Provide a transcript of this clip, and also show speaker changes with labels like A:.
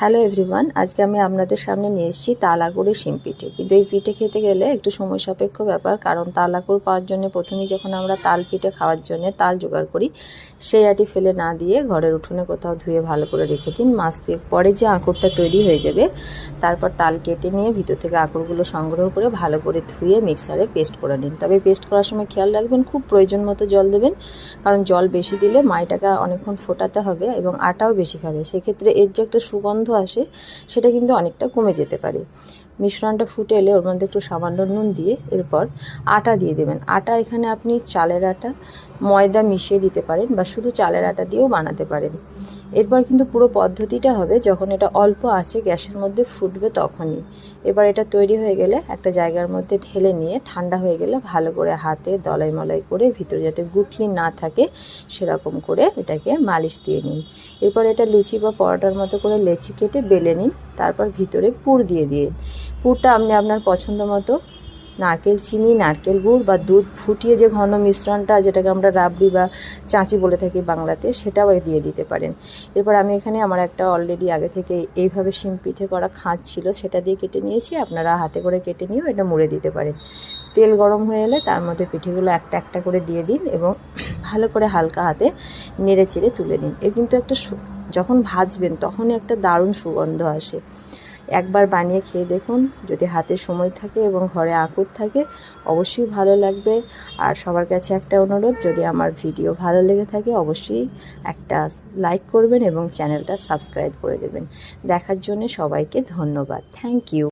A: Hello everyone, আজকে আমি আপনাদের সামনে নিয়ে এসেছি তাল আগুরের শিম পিঠে। কিন্তু এই পিঠে খেতে গেলে একটু সময় সাপেক্ষ ব্যাপার, কারণ তাল আগুর পাওয়ার জন্য প্রথমেই যখন আমরা তাল পিঠে খাওয়ার জন্য তাল জোগাড় করি, সেই আটি ফেলে না দিয়ে ঘরের উঠোনে কোথাও ধুয়ে ভালো করে রেখে দিন। মাস দুয়েক পরে যে আঁকুরটা তৈরি হয়ে যাবে, তারপর তাল কেটে নিয়ে ভিতর থেকে আঁকুরগুলো সংগ্রহ করে ভালো করে ধুয়ে মিক্সারে পেস্ট করে নিন। তবে পেস্ট করার সময় খেয়াল রাখবেন খুব প্রয়োজন মতো জল দেবেন, কারণ জল বেশি দিলে মাইটাকে অনেকক্ষণ ফোটাতে হবে এবং আটাও বেশি খাবে। সেক্ষেত্রে এর যে একটা সুগন্ধ আসে সেটা কিন্তু অনেকটা কমে যেতে পারে। মিশ্রণটা ফুটে এলে ওর মধ্যে একটু সামান্য নুন দিয়ে এরপর আটা দিয়ে দেবেন। আটা এখানে আপনি চালের আটা, ময়দা মিশিয়ে দিতে পারেন বা শুধু চালের আটা দিয়েও বানাতে পারেন। এরপর কিন্তু পুরো পদ্ধতিটা হবে যখন এটা অল্প আঁচে গ্যাসের মধ্যে ফুটবে তখনই। এবার এটা তৈরি হয়ে গেলে একটা জায়গার মধ্যে ঢেলে নিয়ে ঠান্ডা হয়ে গেলে ভালো করে হাতে দলাই মলাই করে ভিতরে যাতে গুটলি না থাকে সেরকম করে এটাকে মালিশ দিয়ে নিন। এরপর এটা লুচি বা পরোটার মতো করে লেচি কেটে বেলে নিন। তারপর ভিতরে পুর দিয়ে দিন। পুরটা আপনি আপনার পছন্দ মতো নারকেল চিনি, নারকেল গুড় বা দুধ ফুটিয়ে যে ঘন মিশ্রণটা, যেটাকে আমরা রাবড়ি বা চাঁচি বলে থাকি বাংলাতে, সেটাও দিয়ে দিতে পারেন। এরপর আমি এখানে আমার একটা অলরেডি আগে থেকে এইভাবে শিম পিঠে করা খাঁজ ছিল, সেটা দিয়ে কেটে নিয়েছি। আপনারা হাতে করে কেটে নিয়েও এটা মুড়ে দিতে পারেন। তেল গরম হয়ে এলে তার মধ্যে পিঠেগুলো একটা একটা করে দিয়ে দিন এবং ভালো করে হালকা হাতে নেড়ে চেড়ে তুলে নিন। এর কিন্তু একটা যখন ভাজবেন তখনই একটা দারুণ সুগন্ধ আসে। একবার বানিয়ে খেয়ে দেখুন, যদি হাতে সময় থাকে এবং ঘরে আঁকুর থাকে অবশ্যই ভালো লাগবে। আর সবার কাছে একটা অনুরোধ, যদি আমার ভিডিও ভালো লেগে থাকে অবশ্যই একটা লাইক করবেন এবং চ্যানেলটা সাবস্ক্রাইব করে দেবেন। দেখার জন্য সবাইকে ধন্যবাদ। Thank you.